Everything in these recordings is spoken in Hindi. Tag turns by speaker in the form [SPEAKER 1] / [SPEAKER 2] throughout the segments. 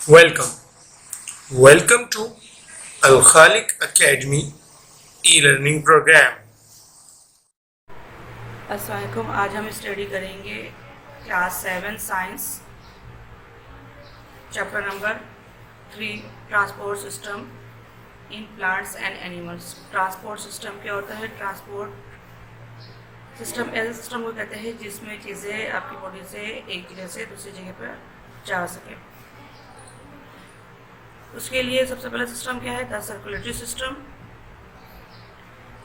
[SPEAKER 1] Welcome. Welcome to Al Khalik Academy e-learning program.
[SPEAKER 2] अस्सलाम वालेकुम। आज हम स्टडी करेंगे class 7 science chapter number 3 transport system in plants and animals. Transport system क्या होता है? ट्रांसपोर्ट सिस्टम ऐसे सिस्टम को कहते हैं जिसमें चीज़ें आपकी बॉडी से एक जगह से दूसरी जगह पर जा सके। उसके लिए सबसे पहला सिस्टम क्या है? The circulatory system.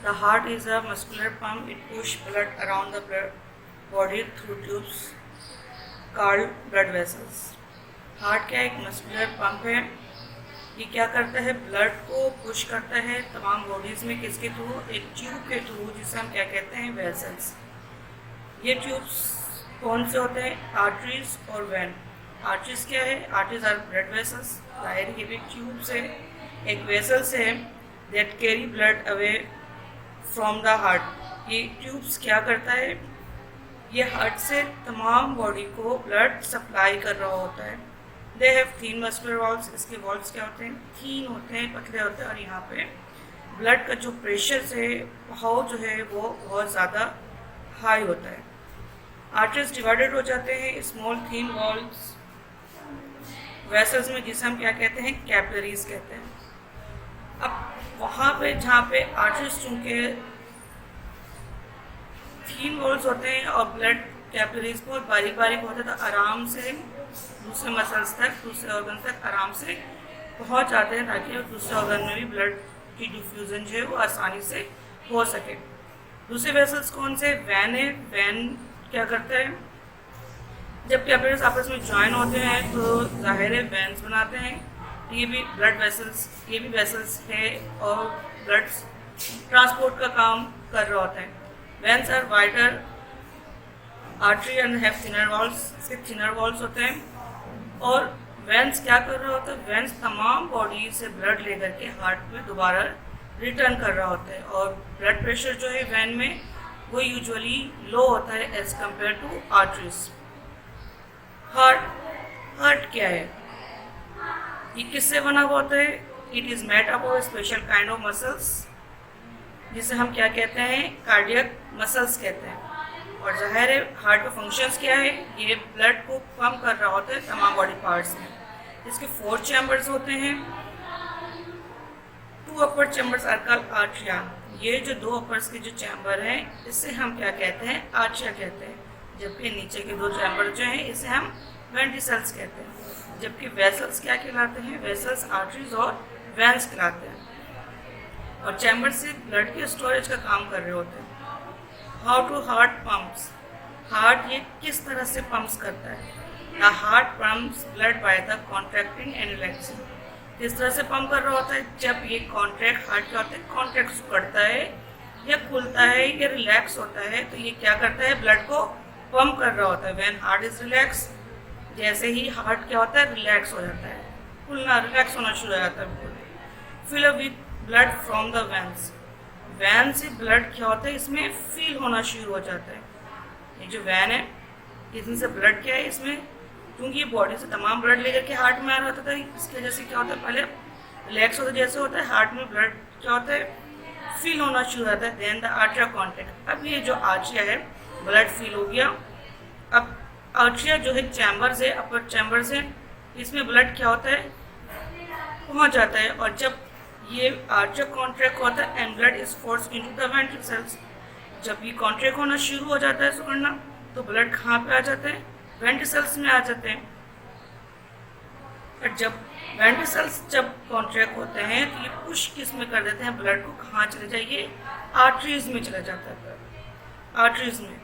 [SPEAKER 2] The heart is a muscular pump. It pushes blood around the body through tubes called blood vessels. Heart क्या एक मस्कुलर पंप है। ये क्या करता है? ब्लड को पुश करता है तमाम बॉडीज में। किसके थ्रू? एक ट्यूब के थ्रू, जिसे हम क्या कहते हैं? वेसल्स। ये ट्यूब्स कौन से होते हैं? आर्टरीज और वेन। आर्टरीज क्या है? Arteries are blood vessels. जाहिर ये भी ट्यूब्स है, एक वेसल्स है that carry blood away from the heart. ये ट्यूब्स क्या करता है? ये हार्ट से तमाम बॉडी को ब्लड सप्लाई कर रहा होता है। They have thin muscular walls. इसके वॉल्स क्या होते हैं? थीन होते हैं, पतले होते हैं। और यहाँ पे ब्लड का जो प्रेशर से बहाव जो है वो बहुत ज़्यादा हाई होता है। आर्टरीज डिवाइडेड हो जाते हैं स्मॉल थीन वॉल्स वेसल्स में, जिसे हम क्या कहते हैं? कैपिलरीज कहते हैं। अब वहाँ पे जहाँ पे आर्टरीज चूँकि थीन वॉल्स होते हैं और ब्लड कैपिलरीज बहुत बारीक बारीक होते हैं, तो आराम से दूसरे मसल्स तक, दूसरे ऑर्गन तक आराम से पहुँच जाते हैं, ताकि दूसरे ऑर्गन में भी ब्लड की डिफ्यूज़न जो है वो आसानी से हो सके। दूसरे वेसल्स कौन से? वैन है। वैन क्या करता है? जब कैपिलरीज आपस में ज्वाइन होते हैं तो जाहिर है वेन्स बनाते हैं। ये भी ब्लड वेसल्स, ये भी वेसल्स है और ब्लड ट्रांसपोर्ट का काम कर रहा होता है। Veins are wider artery and have thinner walls. इसके थिनर वॉल्स होते हैं। और वेन्स क्या कर रहा होता है? वेन्स तमाम बॉडी से ब्लड लेकर के हार्ट में दोबारा रिटर्न कर रहा होता है। और ब्लड प्रेशर जो है वैन में वो यूजुअली लो होता है as compare to arteries. Heart क्या है? ये किससे बना हुआ होता है? It is made up of special kind of muscles, जिसे हम क्या कहते हैं? कार्डियक मसल्स कहते हैं। और जाहिर है हार्ट का फंक्शंस क्या है? ये ब्लड को पंप कर रहा होता है तमाम बॉडी पार्ट्स में। इसके 4 चैम्बर्स होते हैं। 2 अपर चैम्बर्स आर कॉल्ड आर्ट्रिया। ये जो 2 अपर्स के जो चैम्बर हैं, इससे हम क्या कहते हैं? आर्ट्रिया कहते हैं। जबकि नीचे के 2 चैम्बर जो हैं, इसे हम वेंट्रिकल्स कहते हैं। जबकि वेसल्स क्या कहलाते हैं? वेसल्स आर्टरीज और वेन्स कहलाते हैं। और चैम्बर से ब्लड के स्टोरेज का काम कर रहे होते हैं। How to heart pumps. Heart ये किस तरह से पंप्स करता है? The heart pumps blood by the contracting and relaxing. किस तरह से पंप कर रहा होता है? जब ये कॉन्ट्रैक्ट, हार्ट क्या होता है? कॉन्ट्रैक्ट करता है या खुलता है या रिलैक्स होता है, तो ये क्या करता है? ब्लड को पंप कर रहा होता है। व्हेन हार्ट इज रिलैक्स, जैसे ही हार्ट क्या होता है? रिलैक्स हो जाता है, खुलना, रिलैक्स होना शुरू हो जाता है बिल्कुल। Fill up with blood from the veins. Vein से ब्लड क्या होता है? इसमें फील होना शुरू हो जाता है। ये जो वैन है, इसमें से ब्लड क्या है? इसमें क्योंकि ये बॉडी से तमाम ब्लड लेकर के हार्ट में आ रहा होता था, इसकी वजह से क्या होता है? पहले रिलैक्स होता है, जैसे होता है हार्ट में ब्लड क्या होता है? फील होना शुरू हो जाता है। Then the atria contract. अब ये जो आर्ट्रिया है, ब्लड फील हो गया। अब आर्ट्रिया जो है चैम्बर्स है, अपर चैम्बर्स है, इसमें ब्लड क्या होता है? पहुंच जाता है। और जब ये आर्ट्रिया कॉन्ट्रैक्ट होता है and blood is force into the ventricles. जब ये कॉन्ट्रैक्ट होना शुरू हो जाता है सुकड़ना, तो ब्लड कहाँ पे आ जाते हैं? वेंट्रिकल्स में आ जाते हैं। और जब वेंट्रिकल्स जब कॉन्ट्रैक्ट होते हैं तो ये पुश किस में कर देते हैं? ब्लड को कहाँ चले जाइए? आर्टरीज में चला जाता है ब्लड, आर्टरीज में।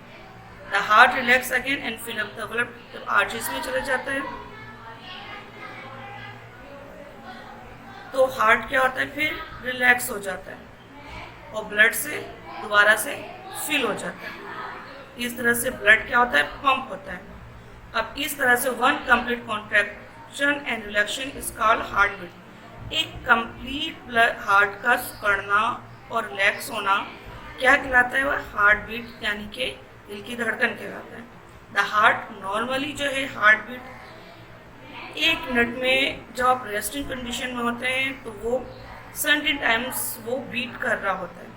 [SPEAKER 2] The heart relax again and fill up the blood. जब आर्टरीज में चले जाता है तो हार्ट क्या होता है? फिर रिलैक्स हो जाता है और ब्लड से दोबारा से फिल हो जाता है। इस तरह से ब्लड क्या होता है? पंप होता है। अब इस तरह से one complete contraction and relaxation is called heart beat. एक कंप्लीट ब्लड हार्ट का सिकुड़ना और रिलैक्स होना क्या कहलाता है? वह हार्ट बीट यानी कि दिल की धड़कन कहलाता है। द हार्ट नॉर्मली जो है हार्ट बीट 1 मिनट में जब आप रेस्टिंग कंडीशन में होते हैं तो वो 17 टाइम्स वो बीट कर रहा होता है।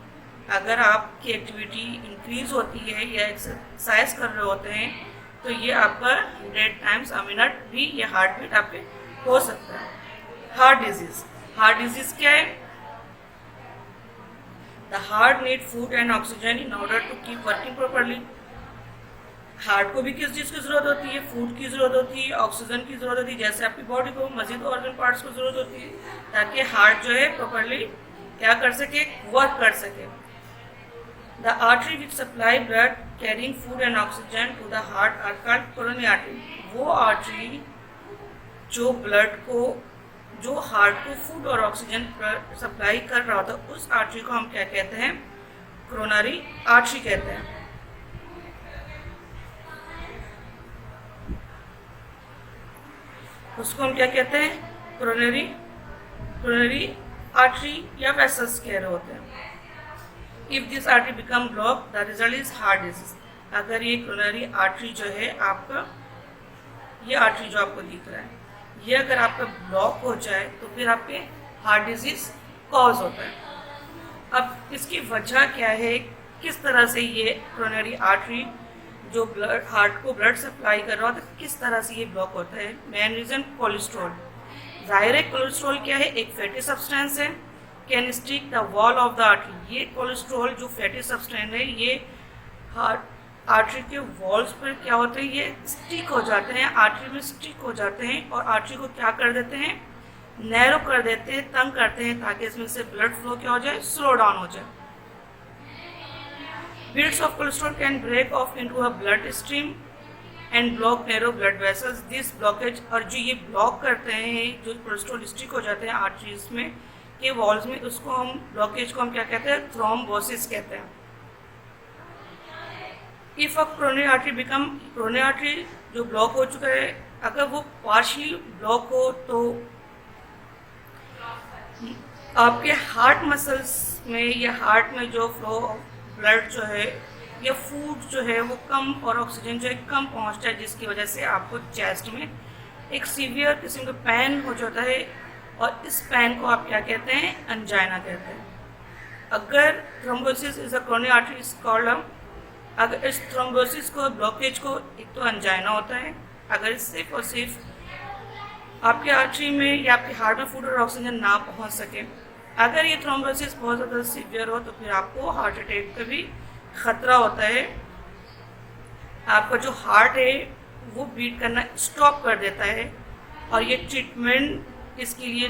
[SPEAKER 2] अगर आपकी एक्टिविटी इंक्रीज होती है या एक्सरसाइज कर रहे होते हैं तो ये आपका 100 टाइम्स अ मिनट भी ये हार्ट बीट आपके हो सकता है। हार्ट डिजीज क्या है? The heart need food and oxygen in order to keep working properly. Heart को भी किस चीज़ की ज़रूरत होती है? फूड की ज़रूरत होती है, ऑक्सीजन की ज़रूरत होती है, जैसे आपकी बॉडी को मजीद ऑर्गन पार्ट्स को ज़रूरत होती है ताकि हार्ट जो है प्रॉपरली क्या कर सके, वर्क कर सके। The artery which supply blood carrying food and oxygen to the heart are called coronary artery. वो आर्टरी जो ब्लड को, जो हार्ट को फूड और ऑक्सीजन सप्लाई कर रहा होता है, उस आर्टरी को हम क्या कहते हैं? कोरोनरी आर्टरी कहते हैं। उसको हम क्या कहते हैं? कोरोनरी आर्टरी या वेसल्स कह रहे होते हैं। If this artery become block the result is heart disease. अगर ये कोरोनरी आर्टरी जो है आपका, ये आर्टरी जो आपको दिख रहा है, ये अगर आपका ब्लॉक हो जाए तो फिर आपके हार्ट डिजीज कॉज होता है। अब इसकी वजह क्या है? किस तरह से ये कोरोनरी आर्टरी जो ब्लड, हार्ट को ब्लड सप्लाई कर रहा होता है, किस तरह से ये ब्लॉक होता है? Main reason cholesterol. जाहिर है कोलेस्ट्रॉल क्या है? एक फैटी सब्सटेंस है, can stick the wall of the artery. ये कोलेस्ट्रॉल जो फैटी सब्सटेंस है ये हार्ट आर्टरी के वॉल्स पर क्या होते हैं? ये स्टिक हो जाते हैं, आर्टरी में स्टिक हो जाते हैं और आर्टरी को क्या कर देते हैं? नैरो कर देते हैं, तंग करते हैं ताकि इसमें से ब्लड फ्लो क्या हो जाए? स्लो डाउन हो जाए। Beads of cholesterol can break off into a blood stream and block narrow blood vessels. This blockage, और जो ये ब्लॉक करते हैं, जो कोलेस्ट्रॉल स्टिक हो जाते हैं आर्टरीज में के वॉल्स में, उसको हम ब्लॉकेज को हम क्या कहते हैं? थ्रोम्बोसिस कहते हैं। If a coronary artery become, coronary artery जो ब्लॉक हो चुका है, अगर वो पार्शियली ब्लॉक हो तो आपके हार्ट मसल्स में या हार्ट में जो फ्लो ब्लड जो है या फूड जो है वो कम और ऑक्सीजन जो है कम पहुंचता है, जिसकी वजह से आपको चेस्ट में एक सीवियर किस्म का पेन हो जाता है और इस पेन को आप क्या कहते हैं? एंजाइना कहते हैं। अगर thrombosis is a coronary artery is called, अगर इस थ्रोम्बोसिस को, ब्लॉकेज को, एक तो एंजाइना होता है अगर सिर्फ और सिर्फ आपके आर्टरी में या आपके हार्ट में फूड और ऑक्सीजन ना पहुंच सके। अगर ये थ्रोम्बोसिस बहुत ज़्यादा सीवियर हो तो फिर आपको हार्ट अटैक का भी ख़तरा होता है। आपका जो हार्ट है वो बीट करना स्टॉप कर देता है और ये ट्रीटमेंट, इसके लिए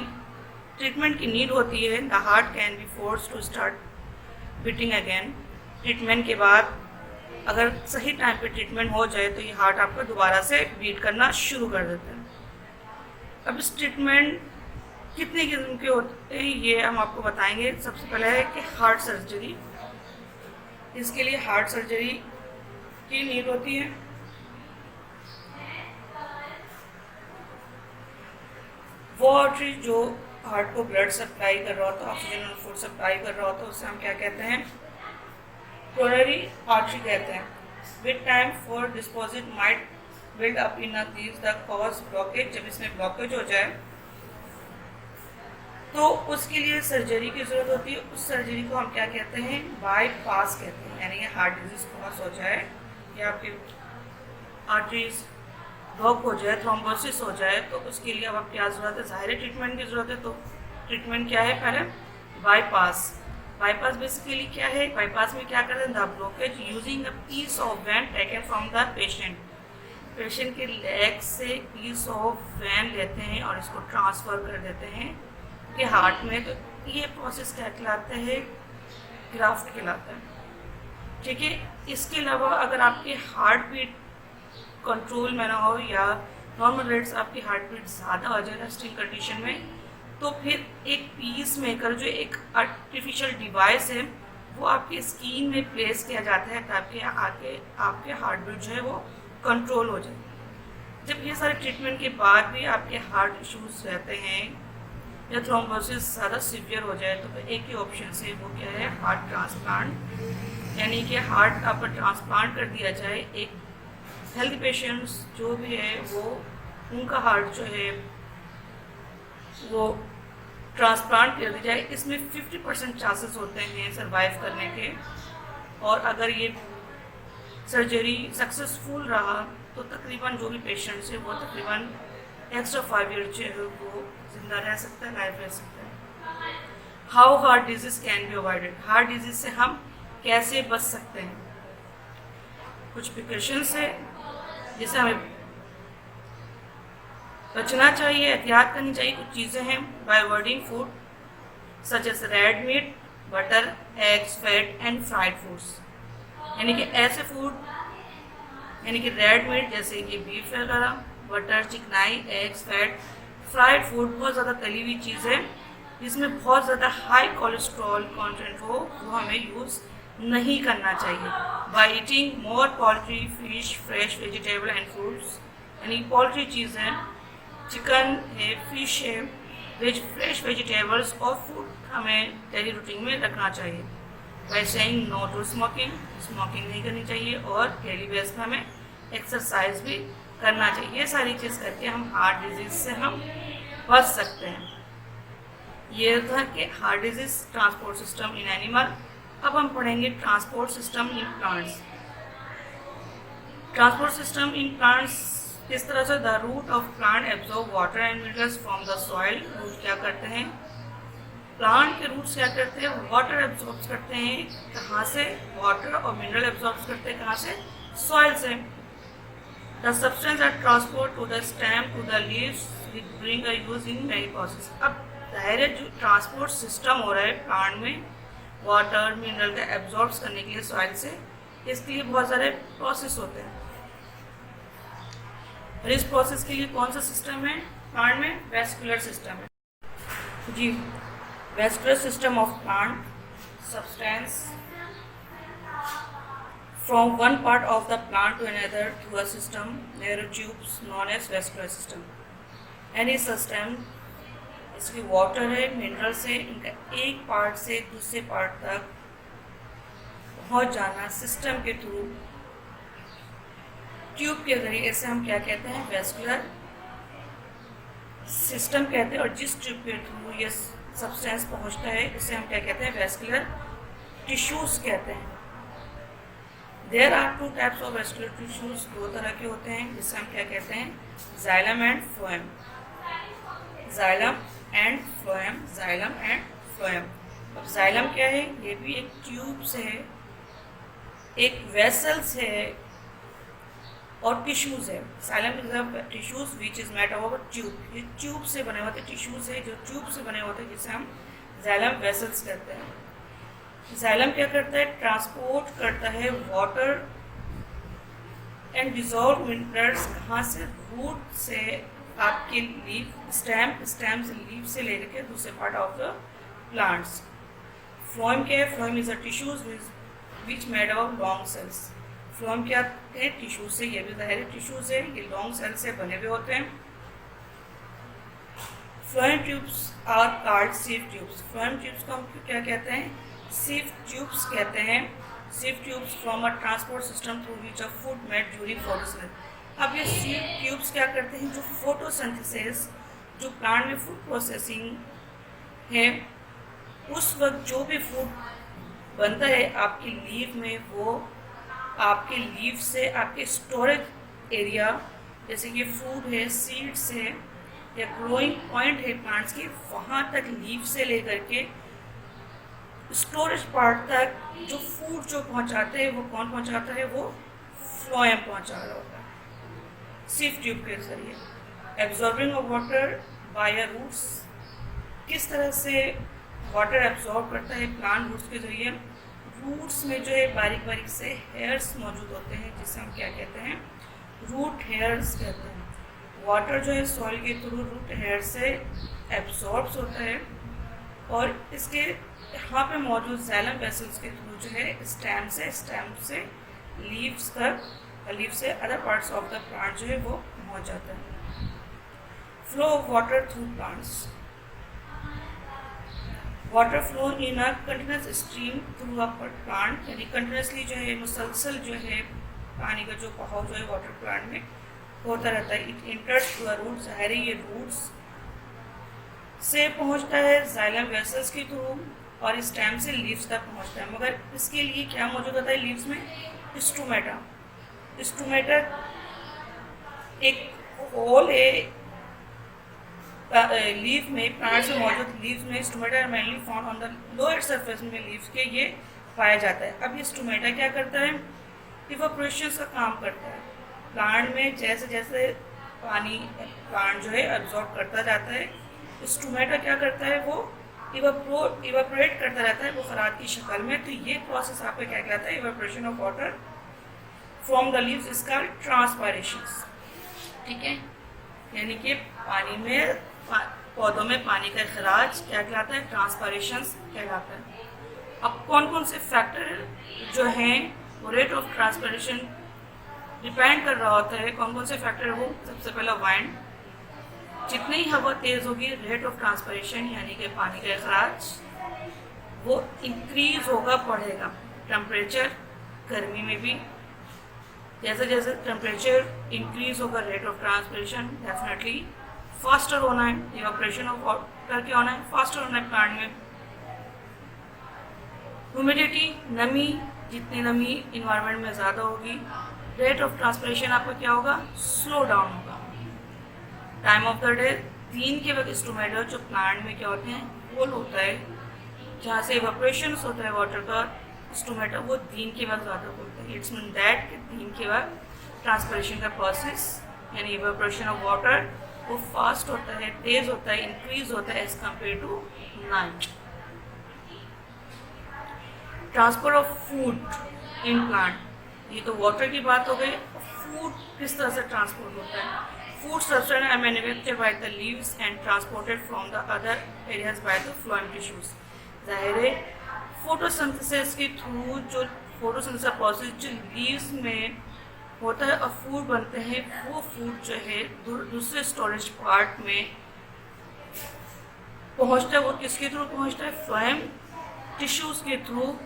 [SPEAKER 2] ट्रीटमेंट की नीड होती है। The heart can be force to start beating again. Treatment के बाद अगर सही टाइम पे ट्रीटमेंट हो जाए तो ये हार्ट आपका दोबारा से बीट करना शुरू कर देता है। अब इस ट्रीटमेंट कितने किस्म के होते हैं ये हम आपको बताएंगे। सबसे पहले है कि हार्ट सर्जरी। इसके लिए हार्ट सर्जरी की नीड होती है। वो आर्टरी जो हार्ट को ब्लड सप्लाई कर रहा होता है, ऑक्सीजन और फूड सप्लाई कर रहा होता है, उससे हम क्या कहते हैं? कोरोनरी आर्टरी कहते हैं। With time for deposit might build up in these the cause blockage. जब इसमें ब्लॉकेज हो जाए तो उसके लिए सर्जरी की ज़रूरत होती है। उस सर्जरी को हम क्या कहते हैं? बाईपास कहते हैं। यानी ये हार्ट डिजीज कॉज हो जाए या आपके आर्टरीज ब्लॉक हो जाए, थ्रोम्बोसिस हो जाए, तो उसके लिए अब क्या ज़रूरत है? ज़ाहिर ट्रीटमेंट की ज़रूरत है। तो ट्रीटमेंट क्या है? पहले बाईपास। बाईपास बेसिकली क्या है? बाईपास में क्या करते हैं? The blockage using a piece of vein taken from the patient. Patient के लेग से पीस ऑफ वैन लेते हैं और इसको ट्रांसफ़र कर देते हैं के हार्ट में। तो ये प्रोसेस क्या कहलाता है? ग्राफ्ट कहलाता है। ठीक है। इसके अलावा अगर आपके हार्ट बीट कंट्रोल में ना हो या नॉर्मल रेट्स आपकी हार्ट बीट ज़्यादा हो जाए रेस्टिंग कंडीशन में, तो फिर एक पीस मेकर जो एक आर्टिफिशियल डिवाइस है वो आपकी स्किन में प्लेस किया जाता है ताकि आगे आपके हार्ट बीट जो है वो कंट्रोल हो जाए। जब ये सारे ट्रीटमेंट के बाद भी आपके हार्ट इश्यूज रहते हैं या थ्रोम्बोसिस ज़्यादा सीवियर हो जाए तो एक ही ऑप्शन से वो क्या है? Heart transplant. यानी कि हार्ट आपका ट्रांसप्लांट कर दिया जाए। एक हेल्दी पेशेंट्स जो भी है वो उनका हार्ट जो है वो ट्रांसप्लांट कर दी जाए। इसमें 50% चांसेस होते हैं सरवाइव करने के, और अगर ये सर्जरी सक्सेसफुल रहा तो तकरीबन जो भी पेशेंट्स है वो तकरीबन एक्स्ट्रा 5 ईयर जो है वो जिंदा रह सकता है, लाइफ रह सकता है। How heart disease can be avoided, heart disease से हम कैसे बच सकते हैं? कुछ प्रिकॉशंस है जिसे हमें बचना चाहिए, एहतियात करनी चाहिए। कुछ चीज़ें हैं, by avoiding food such as red meat, butter, eggs, fat and fried foods, यानी कि ऐसे फूड, यानी कि रेड मीट जैसे कि बीफ वगैरह, बटर, चिकनाई, एग्स, फैट, फ्राइड फूड बहुत ज़्यादा तली हुई चीज़ है जिसमें बहुत ज़्यादा हाई कोलेस्ट्रॉल कंटेंट हो, वो हमें यूज़ नहीं करना चाहिए। By eating more poultry, fish, fresh vegetable and fruits, यानी पोल्ट्री चीज़ है, चिकन है, फिश है, फ्रेश वेजिटेबल्स और फ्रूट हमें डेली रूटीन में रखना चाहिए। By saying no to smoking, smoking नहीं करनी चाहिए, और डेली बेस पे हमें एक्सरसाइज भी करना चाहिए। ये सारी चीज़ करके हम हार्ट डिजीज से हम बच सकते हैं। ये था कि heart disease transport system in animal. अब हम पढ़ेंगे transport system in plants. Transport system in plants किस तरह से, the root of plant absorb water and minerals from the soil. Root क्या करते हैं, प्लांट के रूट्स क्या करते हैं, वाटर एब्जॉर्ब करते हैं। कहाँ से? वाटर और मिनरल एब्जॉर्ब करते हैं कहाँ से? सॉइल से। The substance are transport to the stem to the leaves which bring a use in many process. अब डायरेक्ट जो ट्रांसपोर्ट सिस्टम हो रहा है प्लांट में वाटर मिनरल का एब्जॉर्ब करने के लिए सॉइल से, इसके लिए बहुत सारे प्रोसेस होते हैं। और इस प्रोसेस के लिए कौन सा सिस्टम है प्लांट में? वेस्कुलर सिस्टम है जी। Vascular system of plant substance from one part of the plant to another through a system narrow tubes known as vascular system. Any system इसकी वाटर है, मिनरल्स है, इनका एक पार्ट से दूसरे पार्ट तक पहुंच जाना सिस्टम के थ्रू, ट्यूब के जरिए, इसे हम क्या कहते हैं? वेस्कुलर सिस्टम कहते हैं। और जिस ट्यूब के थ्रू ये सब्सटेंस पहुंचता है इसे हम क्या कहते हैं? वेस्कुलर टिश्यूज कहते हैं। There are 2 types of vascular tissues, 2 तरह के होते हैं जिसे हम क्या कहते हैं? Xylem and phloem. Xylem and phloem, xylem and phloem. अब जाइलम क्या है? ये भी एक ट्यूब से है, एक वेसल्स है और टिश्यूज है। Xylem is tissues which is made of tube. ये ट्यूब से बने होते टिश्यूज है जो ट्यूब से बने होते हैं जिसे हम जाइलम वेसल्स कहते हैं। जाइलम क्या करता है? ट्रांसपोर्ट करता है वाटर एंड डिजॉल्व मिनरल्स। कहाँ से? रूट से आपके लीफ, स्टेम से, लीफ से लेकर के दूसरे part of the plants. Phloem क्या है? Phloem is a tissues which made of long cells. Phloem क्या है? टिश्यूज से, ये भी जाहिर है टिश्यूज है, ये लॉन्ग सेल से बने हुए होते हैं। Phloem tubes are called sieve tubes. Phloem tubes को हम क्या कहते हैं? सिव ट्यूब्स कहते हैं। Sieve tubes from a transport system through which a food made during photosynthesis. अब ये सिव ट्यूब्स क्या करते हैं? जो फोटोसिंथेसिस, जो प्लांट में फूड प्रोसेसिंग है, उस वक्त जो भी फूड बनता है आपकी लीफ में, वो आपके लीफ से आपके स्टोरेज एरिया, जैसे ये फूड है, सीड्स है या ग्रोइंग पॉइंट है प्लांट्स की, वहाँ तक लीफ से लेकर के स्टोरेज पार्ट तक जो फूड जो पहुँचाते हैं वो कौन पहुँचाता है? वो फ्लोएम पहुँचा रहा होता है सिव ट्यूब के जरिए। Absorbing of water by roots, किस तरह से वाटर एब्जॉर्ब करता है प्लांट रूट्स के जरिए? रूट्स में जो है बारीक बारीक से हेयर्स मौजूद होते हैं जिसे हम क्या कहते हैं? रूट हेयर्स कहते हैं। वाटर जो है सॉइल के थ्रू रूट हेयर से एब्जॉर्ब्स होता है और इसके यहाँ पे मौजूद जाइलम वेसल्स के थ्रू जो है स्टेम से लीव्स तक, लीफ से other parts of the plant जो है वो पहुँच जाता है। Flow of water through plants, water flow in a continuous stream through a plant, यानी कंटिन्यूसली जो है मुसलसल जो है पानी का जो बहाव जो है वाटर प्लांट में होता रहता है। It enters to the root, ज़ाहिर है ये रूट्स से पहुंचता है जाइलम वेसल्स के थ्रू और स्टेम से लीव्स तक पहुंचता है। मगर इसके लिए क्या मौजूद होता है लीव्स में? स्टोमेटा। स्टोमेटा एक होल है लीफ में, प्लांट्स में मौजूद लीव्स में stomata are mainly found on the lower surface में लीव्स के ये पाया जाता है। अब ये स्टोमेटा क्या करता है? इवापोरेशन का काम करता है। प्लांट में जैसे जैसे पानी प्लांट जो है एब्जॉर्ब करता जाता है, स्टोमेटा क्या करता है? वो इवापोरेट करता रहता है बुखारात की शक्ल में। तो ये प्रोसेस आपको क्या कहलाता है? Evaporation of water from the leaves is called transpiration. ठीक है, यानी कि पानी में पौधों में पानी का खराज क्या कहलाता है? ट्रांसपायरेशन कहलाता है। अब कौन कौन से फैक्टर जो हैं वो रेट ऑफ ट्रांसपायरेशन डिपेंड कर रहा होता है। कौन कौन से फैक्टर है वो? सबसे पहला वाइंड, जितनी ही हवा तेज़ होगी रेट ऑफ ट्रांसपायरेशन यानी कि पानी का खराज वो इंक्रीज होगा, बढ़ेगा। टेम्परेचर, गर्मी में भी जैसे जैसे टेम्परेचर इंक्रीज होगा rate of transpiration definitely faster होना है। इवापोरेशन ऑफ वाटर क्या होना है? फास्टर होना है प्लांट में। ह्यूमिडिटी, नमी, जितनी नमी इन्वायरमेंट में ज़्यादा होगी रेट ऑफ ट्रांसपायरेशन आपका क्या होगा? स्लो डाउन होगा। टाइम ऑफ द डे, दिन के वक्त स्टोमेटा जो प्लांट में क्या होते हैं? होल होता है जहाँ से इवापोरेशन होता है वाटर का, स्टोमेटा वो दिन के वक्त ज़्यादा होता है। इट्स मीन दैट दिन के वक्त ट्रांसपायरेशन का प्रोसेस यानी इवापोरेशन ऑफ वाटर वो फास्ट होता है, तेज़ होता है, इंक्रीज होता है as compare to night. Transport of food in plant, ये तो वाटर की बात हो गई। फूड किस तरह से ट्रांसपोर्ट होता है? Food substance are manufactured by the leaves and transported from the other areas by the phloem tissues. जाहिर है फोटोसिंथेसिस के थ्रू जो फोटोसिंथेसिस प्रोसेस जो लीव्स में होता है और फूड बनते हैं, वो फूड जो है दूसरे स्टोरेज पार्ट में पहुंचता है। वो किसके थ्रू पहुंचता है? फ्लोएम टिश्यूज के थ्रू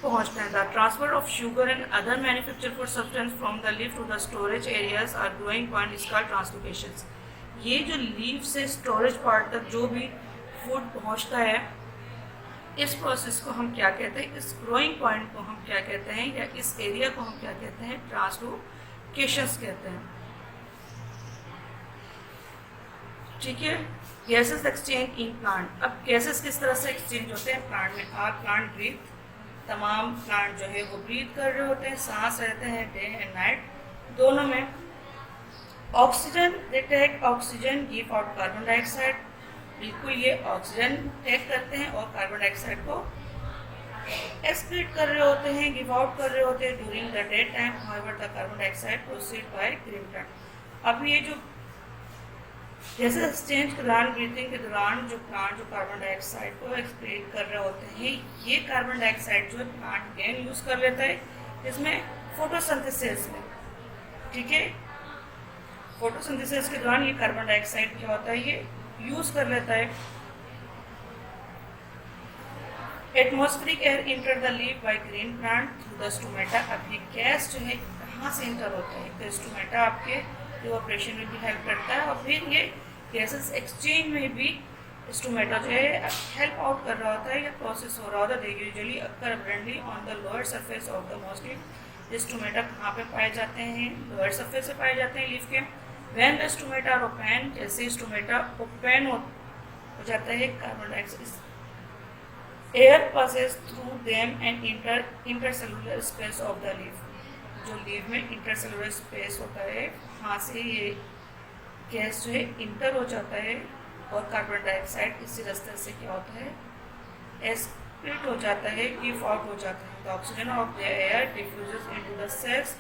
[SPEAKER 2] पहुंचता है। The transfer of sugar and other manufacture food substance from the leaf to the storage areas are growing point is called translocation. ये जो लीफ से स्टोरेज पार्ट तक जो भी फूड पहुंचता है, इस प्रोसेस को हम क्या कहते हैं? इस ग्रोइंग पॉइंट को हम क्या कहते हैं या इस एरिया को हम क्या कहते हैं? ट्रांसलोकेशंस कहते हैं। ठीक है, गैसेस एक्सचेंज इन प्लांट। अब गैसेस किस तरह से एक्सचेंज होते हैं प्लांट में? आर प्लांट ब्रीथ, तमाम प्लांट जो है वो ब्रीथ कर रहे होते हैं, सांस रहते हैं डे एंड नाइट दोनों में। Oxygen, they take oxygen, give out carbon dioxide. बिल्कुल ये ऑक्सीजन टेक करते हैं और कार्बन डाइऑक्साइड को एक्सक्रीट कर रहे होते हैं, गिव आउट कर रहे होते हैं during the day time. However the carbon dioxide proceed by green plant. अब ये जो जैसे एक्सचेंज के दौरान, ब्रीथिंग के दौरान जो प्लांट जो कार्बन डाइऑक्साइड को एक्सक्रीट कर रहे होते हैं, ये कार्बन डाइऑक्साइड जो प्लांट गेन यूज़ कर लेता है इसमें फोटोसिंथेसिस में। ठीक है, फोटोसिंथेसिस के दौरान ये कार्बन डाइऑक्साइड क्या होता है? ये यूज़ कर लेता है। Atmospheric air enter the leaf by green plant through the stomata. अब ये गैस जो है कहाँ से इंटर होता है? तो स्टोमेटा आपके इवापोरेशन में भी हेल्प करता है और फिर ये गैसेस एक्सचेंज में भी स्टोमेटा जो है हेल्प आउट कर रहा होता है या प्रोसेस हो रहा होता है। They usually occur abundantly on the lower surface of the mostly. Stomata कहाँ पे पाए जाते हैं? लोअर सरफेस से पाए जाते हैं लीफ के। When the stomata are open, जैसे स्टोमेटा ओपन हो जाता है, carbon dioxide air passes through them and intercellular space of the leaf. जो लीफ में इंटरसेलुलर स्पेस होता है वहाँ से ये गैस जो है इंटर हो जाता है और कार्बन डाइऑक्साइड इसी रास्ते से क्या होता है? एक्सक्रीट हो जाता है, गिव आउट हो जाता है। The oxygen of the air diffuses into the cells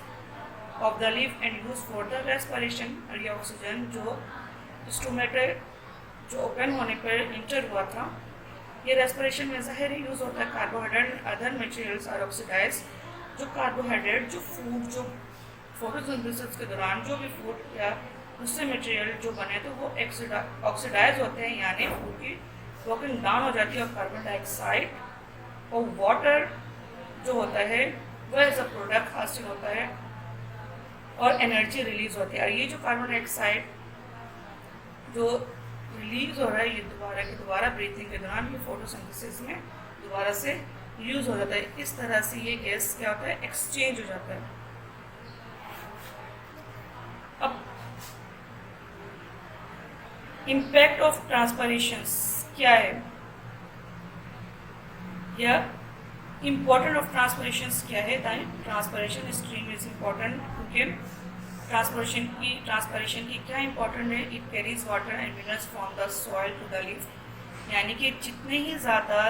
[SPEAKER 2] of the leaf and use for the respiration. और ये ऑक्सीजन जो स्टोमेटा जो ओपन होने पर इंटर हुआ था, ये रेस्पिरेशन में ज़ाहिर यूज़ होता है। Carbohydrate other materials are oxidize. जो कार्बोहाइड्रेट जो फूड जो फोटोसिंथेसिस के दौरान जो भी फूड या दूसरे मटेरियल जो बने तो वो ऑक्सीडाइज होते हैं, यानी फूड की ब्रोकन डाउन हो जाती है और कार्बन डाइऑक्साइड और वाटर जो होता है वह एज अ प्रोडक्ट हासिल होता है और एनर्जी रिलीज होती है। और ये जो कार्बन डाइऑक्साइड जो रिलीज हो रहा है, ये दोबारा ब्रीथिंग के दौरान ये फोटोसिंथेसिस में दोबारा से यूज हो जाता है। इस तरह से ये गैस क्या होता है, एक्सचेंज हो जाता है। अब इम्पैक्ट ऑफ ट्रांसपरेशन क्या है, या इम्पोर्टेंट ऑफ ट्रांसपरेशन क्या है। ट्रांसपरेशन स्ट्रीम इज इम्पोर्टेंट क्योंकि ट्रांसपरेशन की क्या इंपॉर्टेंट है, it carries water and minerals from the soil to the leaf. यानी कि जितने ही ज़्यादा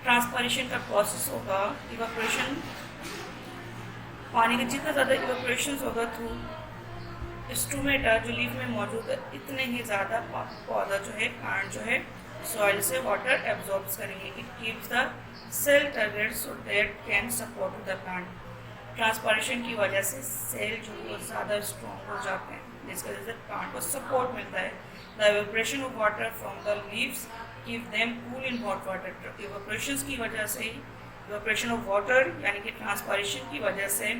[SPEAKER 2] ट्रांसपरेशन का प्रोसेस होगा, इवापोरेशन, पानी का जितना ज़्यादा इवापोरेशन होगा थ्रू स्टोमेटा जो लीफ में मौजूद है, इतने ही ज़्यादा पौधा जो है, प्लांट जो है, सॉइल से वाटर एब्जॉर्ब्स करेंगे। It keeps the cell target so that can support the plant. Transpiration की वजह से सेल जो बहुत ज़्यादा स्ट्रॉन्ग हो जाते हैं, जिसकी वजह से प्लांट को सपोर्ट मिलता है। The evaporation of water from the leaves keep them cool in hot water. Evaporation की वजह से, इवेपोरेशन ऑफ वाटर यानी कि ट्रांसपरेशन की वजह से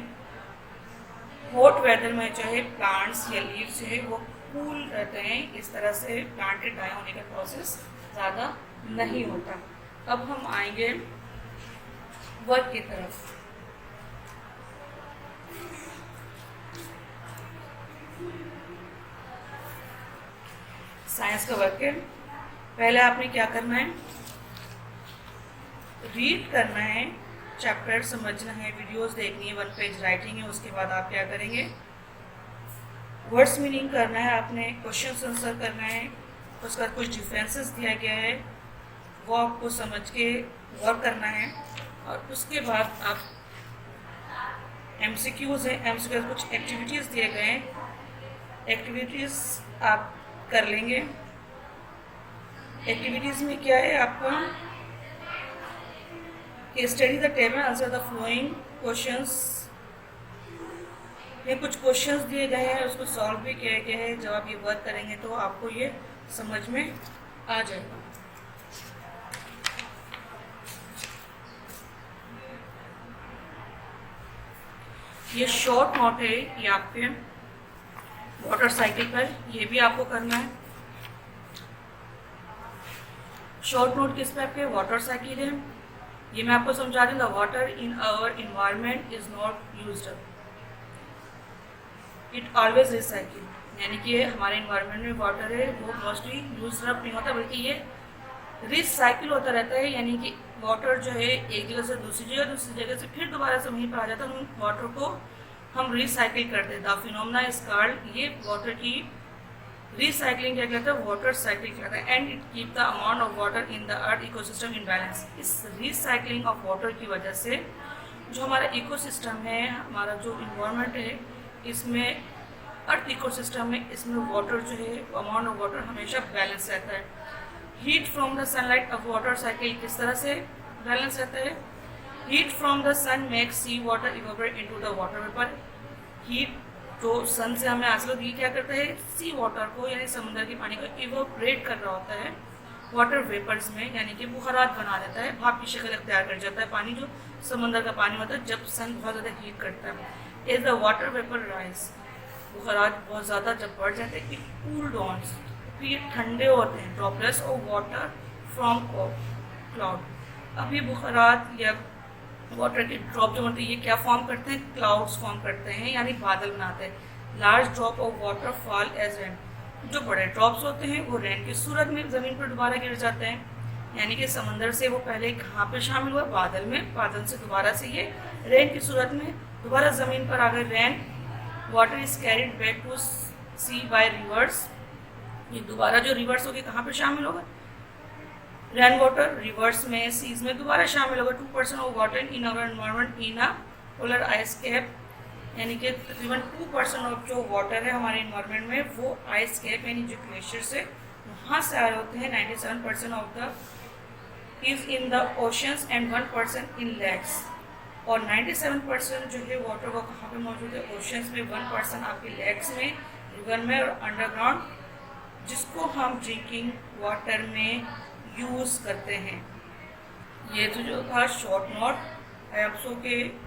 [SPEAKER 2] हॉट वेदर में जो है प्लांट्स या लीव्स जो है वो कूल रहते हैं। इस तरह से प्लांट के ड्राई होने का प्रोसेस ज़्यादा नहीं होता। अब हम आएंगे वर्क की तरफ। साइंस का वर्क है। पहले आपने क्या करना है, रीड करना है, चैप्टर समझना है, वीडियोस देखनी है, 1 पेज राइटिंग है। उसके बाद आप क्या करेंगे, वर्ड्स मीनिंग करना है, आपने क्वेश्चन आंसर करना है। उसके बाद कुछ डिफरेंसेस दिया गया है वो आपको समझ के वर्क करना है। और उसके बाद आप MCQs है, MCQs कुछ एक्टिविटीज़ दिए गए हैं, एक्टिविटीज़ आप कर लेंगे। एक्टिविटीज़ में क्या है आपका, study the table, answer the flowing questions. ये कुछ क्वेश्चंस दिए गए हैं, उसको सॉल्व भी किया गया है। जब आप ये वर्क करेंगे तो आपको ये समझ में आ जाएगा। ये शॉर्ट नोट है, ये आपके वाटर साइकिल पर, ये भी आपको करना है। शॉर्ट नोट किस पे, आपके वाटर साइकिल है। ये मैं आपको समझा दूँ, the water in our environment is not used up, it always recycle. यानी कि हमारे इन्वायरमेंट में वाटर है वो मोस्टली यूज अप नहीं होता, बल्कि ये रिसाइकिल होता रहता है। यानी कि वाटर जो है एक जगह से दूसरी जगह से फिर दोबारा से वहीं पर आ जाता है। हम वाटर को हम रिसाइकिल करते हैं। द फिनोमेना इज कॉल्ड, ये वाटर की रिसाइकलिंग क्या कहता है, वाटर साइकिल कहता है। And it keep the amount of water in the earth ecosystem in balance. इस रिसाइकलिंग ऑफ वाटर की वजह से जो हमारा इकोसिस्टम है, हमारा जो इन्वायरमेंट है, इसमें अर्थ इकोसिस्टम में, इसमें वाटर जो है, अमाउंट ऑफ वाटर हमेशा बैलेंस रहता है। Heat from the sunlight of water cycle किस तरह से बैलेंस रहता है, heat from the sun makes sea water evaporate into the water vapour. Heat जो सन से हमें हासिल होती है क्या करता है, सी वाटर को यानी समुद्र के पानी को इवेपोरेट कर रहा होता है वाटर वेपर्स में, यानी कि बुखारात बना देता है, भाप की शक्ल अख्तियार कर जाता है पानी जो समुद्र का पानी होता है जब सन बहुत ज़्यादा हीट करता है। Is the water vapour rise, बुखारात बहुत ज़्यादा जब बढ़ जाते हैं, इट कूल डाउन, फिर ठंडे होते हैं। Droplets of water from cloud. अब ये बुखारात या वाटर के ड्रॉप जो होते हैं ये क्या फॉर्म करते हैं, क्लाउड्स फॉर्म करते हैं, यानी बादल बनाते हैं। Large drop of water fall as rain, जो बड़े ड्रॉप्स होते हैं वो रेन की सूरत में ज़मीन पर दोबारा गिर जाते हैं। यानी कि समंदर से वो पहले कहाँ पे शामिल हुआ, बादल में, बादल से दोबारा से ये रेन की सूरत में दोबारा ज़मीन पर आ गए। Rain water is carried back to sea by rivers, ये दोबारा जो रिवर्स होगी कहाँ पे शामिल होगा, रेन वाटर रिवर्स में, सीज में दोबारा शामिल होगा। 2% of water in our environment in a polar ice cap, यानी कि तकरीबन 2% ऑफ जो वाटर है हमारे इन्वायरमेंट में वो आइस कैप यानी जो ग्लेशियर से वहाँ से आ रहे होते हैं। 97% of the is in the oceans and 1% in lakes. और 97% जो है वाटर वो कहाँ पे मौजूद है, ओशंस में, 1% आपके लेक्स में, रिवर में और अंडरग्राउंड, जिसको हम ड्रिंकिंग वाटर में यूज़ करते हैं। ये तो जो था short note, I hope so कि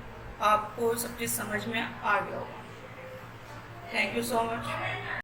[SPEAKER 2] आपको सब चीज़ समझ में आ गया होगा। Thank you so much.